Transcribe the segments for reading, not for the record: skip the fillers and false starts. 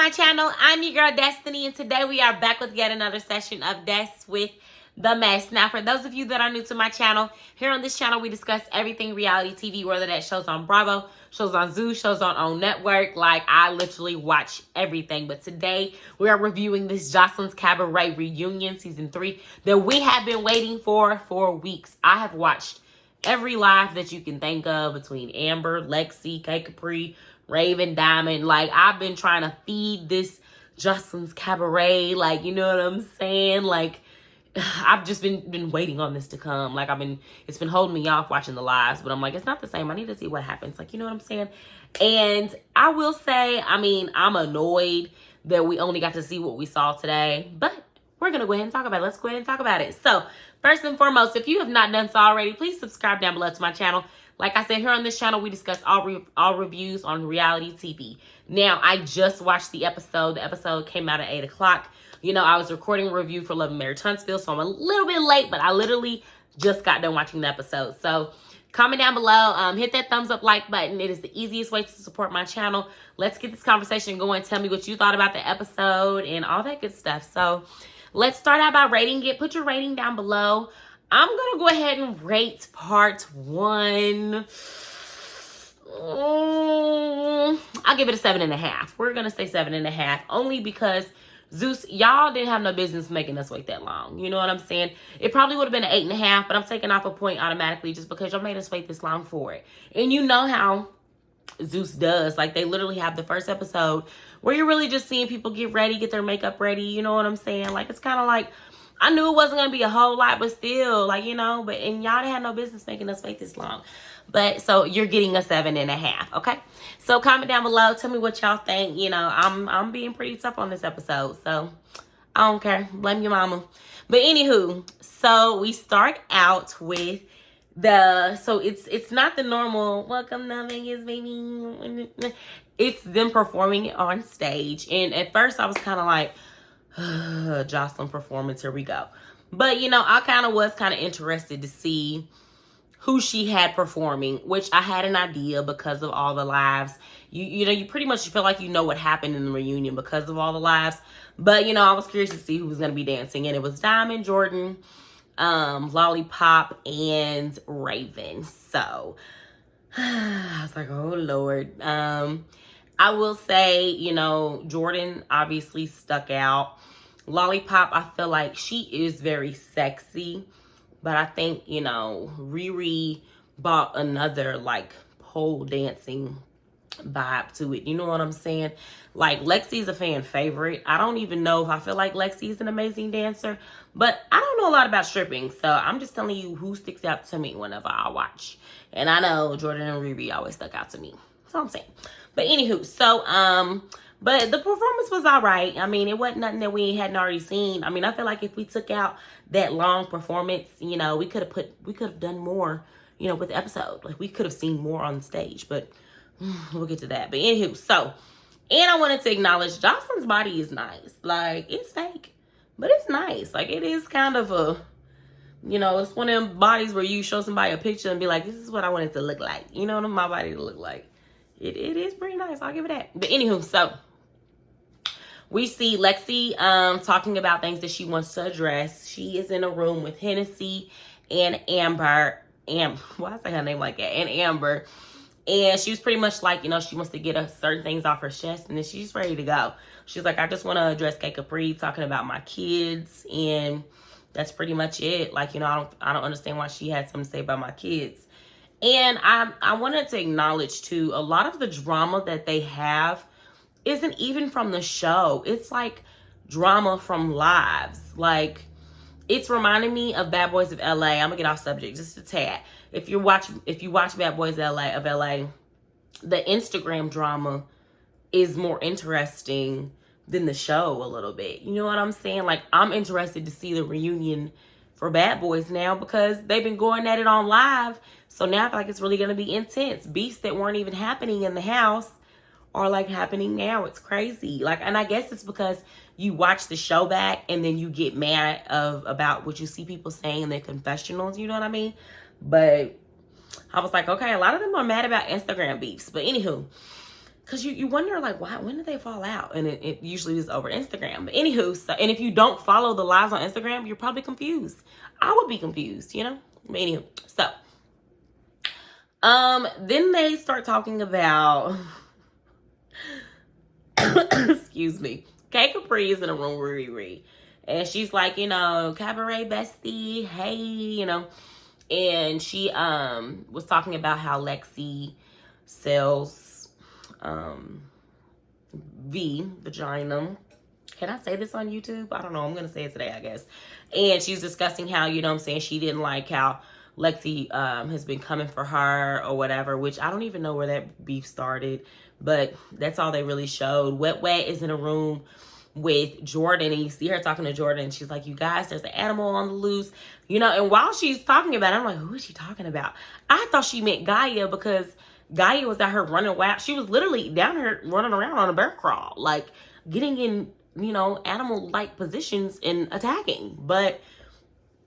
my channel. I'm your girl Destiny, and today we are back with yet another session of Des with the Mess. Now, for those of you that are new to my channel, here on this channel we discuss everything reality TV, whether that shows on Bravo, shows on Zeus, shows on OWN Network. Like, I literally watch everything. But today we are reviewing this Joseline's Cabaret reunion season 3 that we have been waiting for weeks. I have watched every live that you can think of between Amber, Lexi, K Capri, Raven, Diamond. Like, I've been trying to feed this Joseline's Cabaret. Like, you know what I'm saying? Like, I've just been waiting on this to come. Like, it's been holding me off watching the lives, but I'm like, it's not the same. I need to see what happens. Like, you know what I'm saying? And I will say, I mean, I'm annoyed that we only got to see what we saw today, but we're going to go ahead and talk about it. Let's go ahead and talk about it. So, first and foremost, if you have not done so already, please subscribe down below to my channel. Like I said, here on this channel, we discuss all reviews on reality TV. Now, I just watched the episode. The episode came out at 8 o'clock. You know, I was recording a review for Love and Marriage Huntsville, so I'm a little bit late, but I literally just got done watching the episode. So, comment down below. Hit that thumbs up like button. It is the easiest way to support my channel. Let's get this conversation going. Tell me what you thought about the episode and all that good stuff. So, let's start out by rating it. Put your rating down below. I'm going to go ahead and rate part 1. I'll give it a 7.5. We're going to say 7.5 only because Zeus, y'all didn't have no business making us wait that long. You know what I'm saying? It probably would have been an 8.5, but I'm taking off a point automatically just because y'all made us wait this long for it. And you know how Zeus does. Like, they literally have the first episode where you're really just seeing people get ready, get their makeup ready. You know what I'm saying? Like, it's kind of like, I knew it wasn't going to be a whole lot, but still, like, you know, and y'all didn't have no business making us wait this long. But, so, you're getting a 7.5, okay? So, comment down below. Tell me what y'all think. You know, I'm being pretty tough on this episode, so I don't care. Blame your mama. But, anywho, so, we start out with so it's not the normal, welcome to Vegas, baby. It's them performing it on stage. And at first, I was kind of like, Joseline performance, here we go. But, you know, I kind of was interested to see who she had performing, which I had an idea because of all the lives. You know, you pretty much feel like you know what happened in the reunion because of all the lives. But, you know, I was curious to see who was going to be dancing. And it was Diamond, Jordan, Lollipop, and Raven. So, I was like, oh, Lord. I will say, you know, Jordan obviously stuck out. Lollipop, I feel like she is very sexy. But I think, you know, Riri brought another, like, pole dancing vibe to it. You know what I'm saying? Like, Lexi's a fan favorite. I don't even know if I feel like Lexi is an amazing dancer. But I don't know a lot about stripping. So I'm just telling you who sticks out to me whenever I watch. And I know Jordan and Riri always stuck out to me. That's all I'm saying. But anywho, so, but the performance was all right. I mean, it wasn't nothing that we hadn't already seen. I mean, I feel like if we took out that long performance, you know, we could have done more, you know, with the episode. Like, we could have seen more on stage, but we'll get to that. But anywho, so, and I wanted to acknowledge Joseline's body is nice. Like, it's fake, but it's nice. Like, it is kind of a, you know, it's one of them bodies where you show somebody a picture and be like, this is what I want it to look like. You know what my body to look like. It is pretty nice. I'll give it that. But anywho, so we see Lexi talking about things that she wants to address. She is in a room with Hennessy and Amber. Why I say her name like that? And Amber. And she was pretty much like, you know, she wants to get certain things off her chest. And then she's ready to go. She's like, I just want to address K Capri talking about my kids. And that's pretty much it. Like, you know, I don't understand why she had something to say about my kids. And I wanted to acknowledge, too, a lot of the drama that they have isn't even from the show. It's like drama from lives. Like, it's reminding me of Bad Boys of LA. I'm gonna get off subject just a tad. If you watch Bad Boys of LA, the Instagram drama is more interesting than the show a little bit. You know what I'm saying? Like, I'm interested to see the reunion for Bad Boys now because they've been going at it on live. So now I feel like it's really going to be intense. Beefs that weren't even happening in the house are like happening now. It's crazy. Like, and I guess it's because you watch the show back and then you get mad about what you see people saying in their confessionals. You know what I mean? But I was like, okay, a lot of them are mad about Instagram beefs. But anywho, because you wonder, like, why, when did they fall out? And it usually is over Instagram. But anywho, so, and if you don't follow the lives on Instagram, you're probably confused. I would be confused, you know? But anywho, so then they start talking about excuse me, K Capri is in a room with Riri, and she's like, you know, Cabaret bestie, hey, you know. And she was talking about how Lexi sells vagina. Can I say this on YouTube? I don't know. I'm gonna say it today, I guess. And she's discussing how, you know what I'm saying, she didn't like how Lexi has been coming for her or whatever, which I don't even know where that beef started, but that's all they really showed. Wet is in a room with Jordan, and you see her talking to Jordan, and she's like, you guys, there's an animal on the loose, you know. And while she's talking about it, I'm like, who is she talking about? I thought she meant Gaia, because Gaia was out here running wild. She was literally down here running around on a bear crawl, like getting in, you know, animal-like positions and attacking. But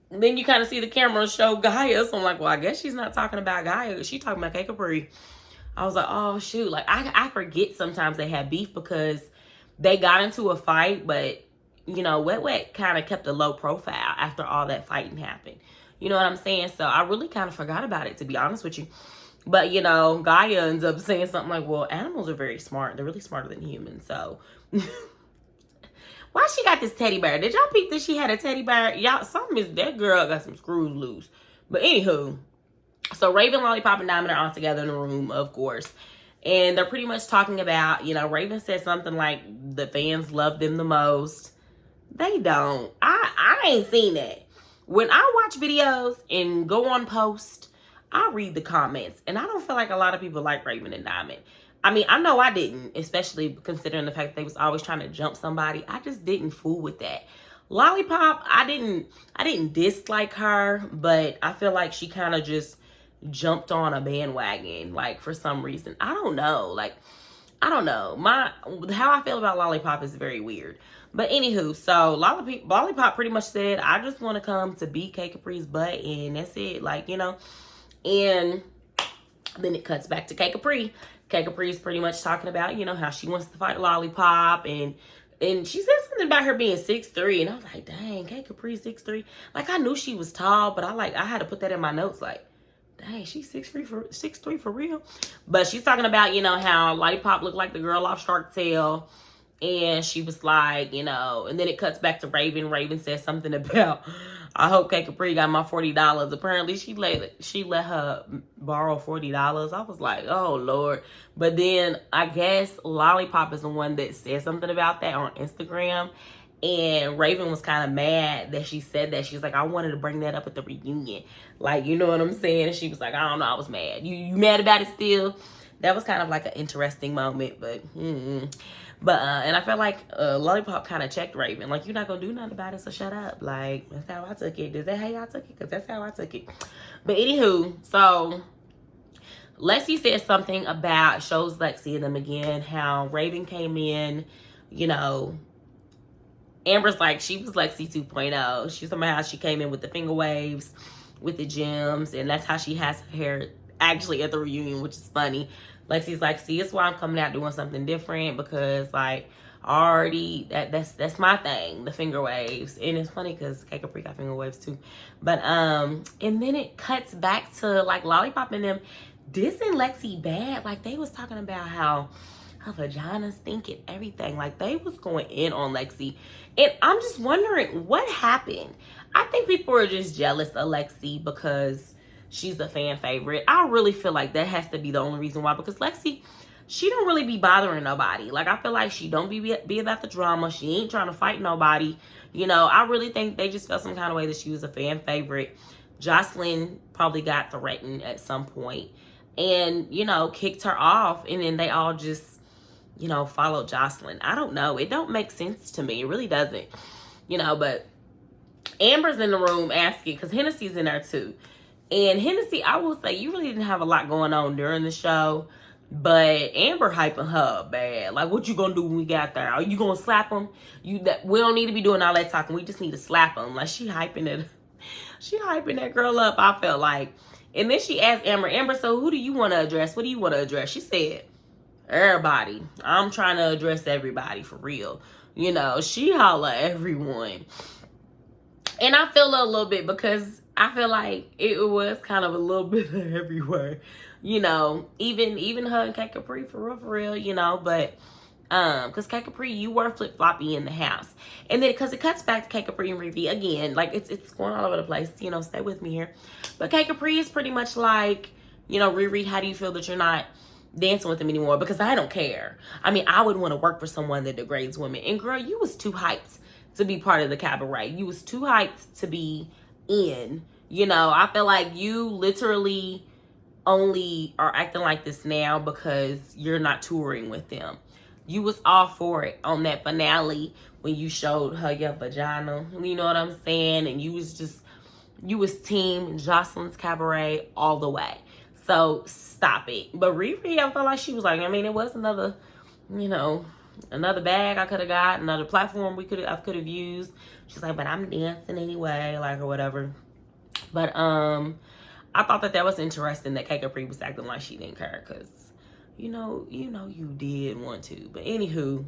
then you kind of see the camera show Gaia, so I'm like, well, I guess she's not talking about Gaia. She's talking about K Capri. I was like, oh, shoot. Like, I forget sometimes they had beef because they got into a fight, but, you know, Wet kind of kept a low profile after all that fighting happened. You know what I'm saying? So I really kind of forgot about it, to be honest with you. But, you know, Gaia ends up saying something like, well, animals are very smart. They're really smarter than humans. So why she got this teddy bear? Did y'all peep that she had a teddy bear? Y'all, that girl got some screws loose. But anywho, so Raven, Lollipop, and Diamond are all together in the room, of course. And they're pretty much talking about, you know, Raven said something like the fans love them the most. They don't. I ain't seen that. When I watch videos and go on post, I read the comments. And I don't feel like a lot of people like Raven and Diamond. I mean, I know I didn't, especially considering the fact that they was always trying to jump somebody. I just didn't fool with that. Lollipop, I didn't dislike her, but I feel like she kind of just jumped on a bandwagon, like, for some reason. I don't know. Like, I don't know. How I feel about Lollipop is very weird. But anywho, so Lollipop pretty much said, I just want to come to beat K Capri's butt, and that's it. Like, you know. And then it cuts back to K Capri. K Capri's pretty much talking about, you know, how she wants to fight Lollipop, and she said something about her being 6'3", and I was like, dang, K Capri 6'3". Like, I knew she was tall, but I had to put that in my notes, like, dang, she's 6'3" for real. But she's talking about, you know, how Lollipop looked like the girl off Shark Tale. And she was like, you know, and then it cuts back to Raven. Raven says something about, I hope K Capri got my $40. Apparently she let her borrow $40. I was like, oh Lord. But then I guess Lollipop is the one that said something about that on Instagram. And Raven was kind of mad that she said that. She was like, I wanted to bring that up at the reunion. Like, you know what I'm saying? And she was like, I don't know, I was mad. You mad about it still? That was kind of like an interesting moment, but But and I felt like Lollipop kind of checked Raven. Like, you're not going to do nothing about it, so shut up. Like, that's how I took it. Is that how y'all took it? Because that's how I took it. But anywho, so Lexi said something about, shows Lexi and them again, how Raven came in, you know, Amber's like, she was Lexi 2.0. She's talking about how she came in with the finger waves, with the gems, and that's how she has her hair actually at the reunion, which is funny. Lexi's like, see, it's why I'm coming out doing something different, because like already that's my thing, the finger waves. And it's funny because K Capri got finger waves too. But and then it cuts back to like Lollipop and them dissing Lexi bad. Like, they was talking about how her vagina stink and everything. Like, they was going in on Lexi. And I'm just wondering what happened. I think people are just jealous of Lexi because she's a fan favorite. I really feel like that has to be the only reason why, because Lexi, she don't really be bothering nobody. Like, I feel like she don't be about the drama. She ain't trying to fight nobody. You know, I really think they just felt some kind of way that she was a fan favorite. Joseline probably got threatened at some point and, you know, kicked her off. And then they all just, you know, followed Joseline. I don't know. It don't make sense to me. It really doesn't. You know, but Amber's in the room asking, because Hennessy's in there too. And Hennessy, I will say, you really didn't have a lot going on during the show. But Amber hyping her bad. Like, what you gonna do when we got there? Are you gonna slap him? We don't need to be doing all that talking. We just need to slap him. Like, she hyping it. She hyping that girl up, I felt like. And then she asked Amber, so who do you want to address? What do you want to address? She said, everybody. I'm trying to address everybody for real. You know, she holla at everyone. And I feel a little bit because I feel like it was kind of a little bit of everywhere. You know, even her and K Capri for real, you know, but because K Capri, you were flip floppy in the house, and then because it cuts back to K Capri and Riri again, like it's going all over the place. You know, stay with me here. But K Capri is pretty much like, you know, Riri, how do you feel that you're not dancing with him anymore? Because I don't care. I mean, I would want to work for someone that degrades women. And girl, you was too hyped to be part of the cabaret. You was too hyped to be in. You know, I feel like you literally only are acting like this now because you're not touring with them. You was all for it on that finale when you showed her your vagina. You know what I'm saying? And you was team Joseline's Cabaret all the way. So stop it. But Riri, I felt like she was like, I mean, it was another, you know, another bag I could have got, another platform I could have used. She's like, but I'm dancing anyway, like, or whatever. But I thought that was interesting that K Capri was acting like she didn't care, because you know you did want to. But anywho,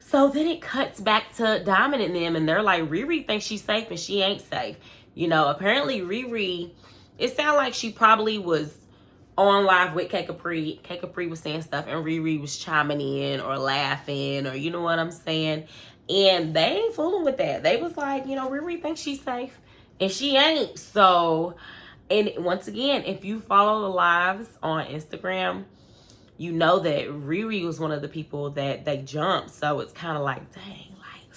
so then it cuts back to Diamond and them, and they're like, Riri thinks she's safe and she ain't safe. You know, apparently Riri, it sounded like she probably was on live with K Capri. K Capri was saying stuff and Riri was chiming in or laughing, or you know what I'm saying. And they ain't fooling with that. They was like, you know, Riri thinks she's safe and she ain't. So, and once again, if you follow the lives on Instagram, you know that Riri was one of the people that they jumped. So it's kind of like, dang, like,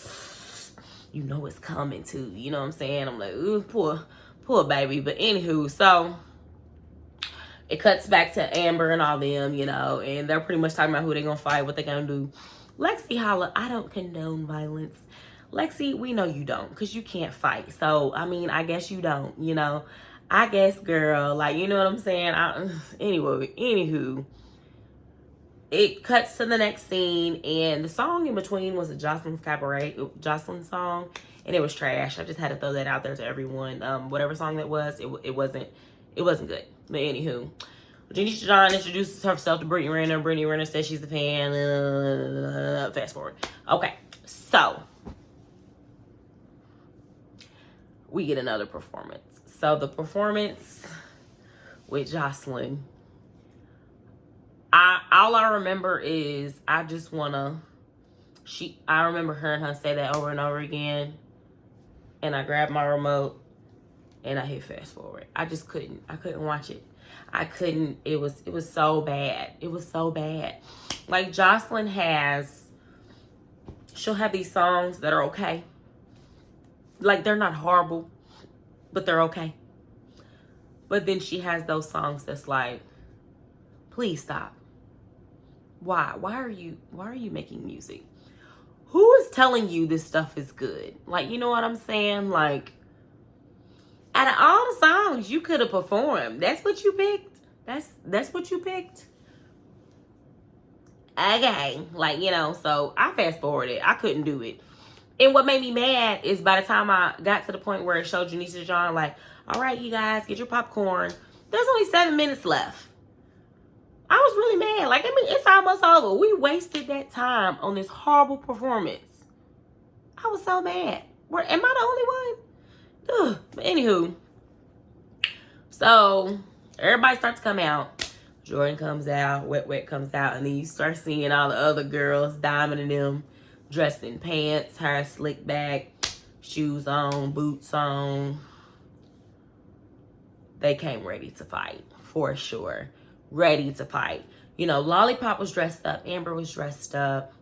you know it's coming too. You know what I'm saying? I'm like, ooh, poor baby. But anywho, so it cuts back to Amber and all them, you know, and they're pretty much talking about who they're going to fight, what they're going to do. Lexi holla, I don't condone violence. Lexi, we know you don't, because you can't fight. So, I mean, I guess you don't, you know. I guess, girl, like, you know what I'm saying? Anywho, it cuts to the next scene, and the song in between was a Joseline's Cabaret, Joseline song, and it was trash. I just had to throw that out there to everyone. Whatever song that was, it wasn't good. But anywho, Janisha John introduces herself to Brittany Renner. Brittany Renner says she's a fan. Fast forward. Okay, so we get another performance. So the performance with Joseline, all I remember is I remember her and her say that over and over again, and I grabbed my remote and I hit fast forward. I couldn't watch it. I couldn't. It was so bad. It was so bad. Like, Joseline she'll have these songs that are okay. Like, they're not horrible, but they're okay. But then she has those songs that's like, please stop. Why? Why are you making music? Who is telling you this stuff is good? Like, you know what I'm saying? Like, out of all the songs you could have performed, that's what you picked? That's what you picked? Okay. Like, you know, so I fast forwarded. I couldn't do it. And what made me mad is by the time I got to the point where it showed Janisha John, like, all right, you guys, get your popcorn. There's only 7 minutes left. I was really mad. Like, I mean, it's almost over. We wasted that time on this horrible performance. I was so mad. Am I the only one? Ugh. But anywho, so everybody starts to come out. Jordan comes out, Wet comes out, and then you start seeing all the other girls, Diamond and them, dressed in pants, hair slicked back, shoes on, boots on. They came ready to fight, for sure. Ready to fight. You know, Lollipop was dressed up. Amber was dressed up.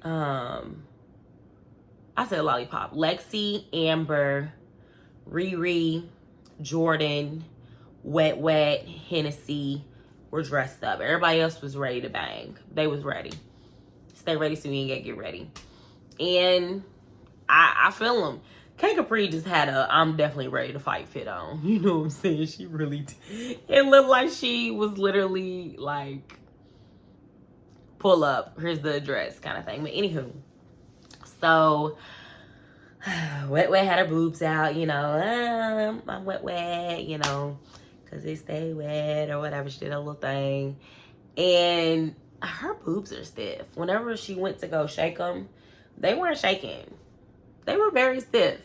I said Lollipop. Lexi, Amber, Riri, Jordan, Wet, Hennessy were dressed up. Everybody else was ready to bang. They was ready. Stay ready so you ain't get ready. And I feel them. K Capri just had I'm definitely ready to fight fit on. You know what I'm saying? She really did. It looked like she was literally like, pull up, here's the address kind of thing. But anywho, so Wet had her boobs out, you know, I'm wet, you know, because they stay wet or whatever. She did a little thing. And her boobs are stiff. Whenever she went to go shake them, they weren't shaking. They were very stiff.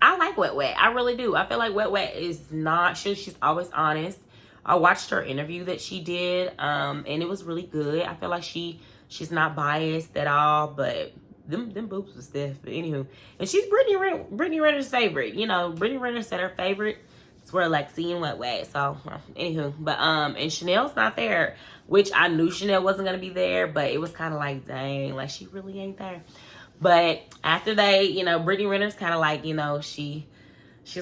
I like Wet Wet. I really do. I feel like Wet Wet is not, she's always honest. I watched her interview that she did, and it was really good. I feel like she's not biased at all, but them boobs were stiff. But anywho, and she's Brittany Renner's favorite. You know, Brittany Renner said her favorite is where like seeing Wet Wet. So anywho, but and Chanel's not there, which I knew Chanel wasn't gonna be there, but it was kind of like, dang, like she really ain't there. But after they, you know, Brittany Renner's kind of like, you know, she's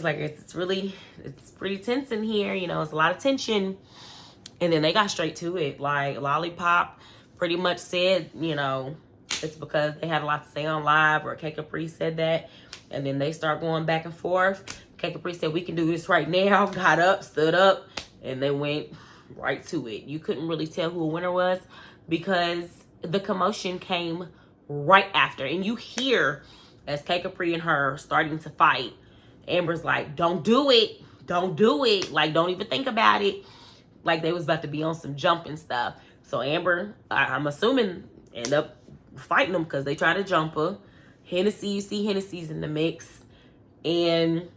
like, it's pretty tense in here. You know, it's a lot of tension. And then they got straight to it. Like, Lollipop pretty much said, you know, it's because they had a lot to say on live, or K Capri said that. And then they start going back and forth. K Capri said, we can do this right now. Got up, stood up, and they went right to it. You couldn't really tell who a winner was because the commotion came right after. And you hear as K Capri and her starting to fight, Amber's like, don't do it. Don't do it. Like, don't even think about it. Like, they was about to be on some jumping stuff. So Amber, I'm assuming, end up fighting them because they try to jump her. Hennessy, you see Hennessy's in the mix. And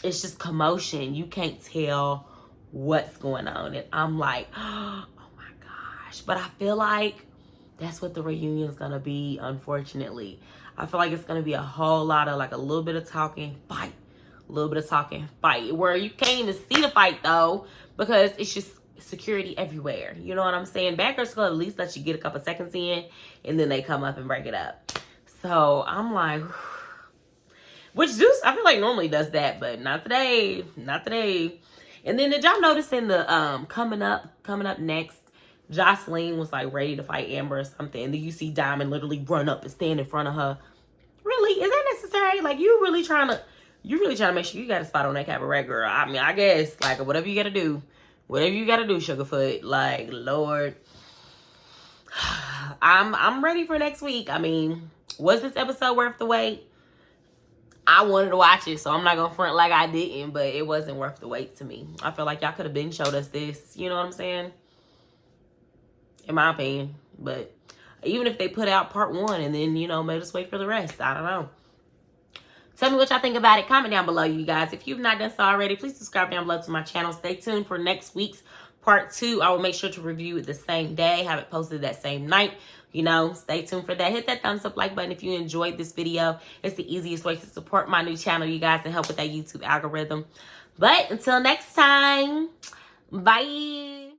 it's just commotion. You can't tell what's going on. And I'm like, oh my gosh. But I feel like that's what the reunion's going to be, unfortunately. I feel like it's going to be a whole lot of, like, a little bit of talking, fight. A little bit of talking, fight. Where you can't even see the fight, though, because it's just security everywhere. You know what I'm saying? Backers will at least let you get a couple seconds in, and then they come up and break it up. So I'm like, which Zeus, I feel like normally does that, but not today. Not today. And then did y'all notice in the coming up next, Joseline was like ready to fight Amber or something, and then you see Diamond literally run up and stand in front of her. Really? Is that necessary? Like, you really trying to make sure you got a spot on that Cabaret, girl. I mean, I guess, like, whatever you gotta do, Sugarfoot. Like, Lord, I'm ready for next week. I mean, was this episode worth the wait? I wanted to watch it, so I'm not gonna front like I didn't, but it wasn't worth the wait to me. I feel like y'all could have been showed us this. You know what I'm saying? In my opinion. But even if they put out part 1 and then, you know, made us wait for the rest, I don't know. Tell me what y'all think about it. Comment down below, you guys. If you've not done so already, please subscribe down below to my channel. Stay tuned for next week's part 2. I will make sure to review it the same day. Have it posted that same night. You know, stay tuned for that. Hit that thumbs up like button if you enjoyed this video. It's the easiest way to support my new channel, you guys, and help with that YouTube algorithm. But until next time, bye.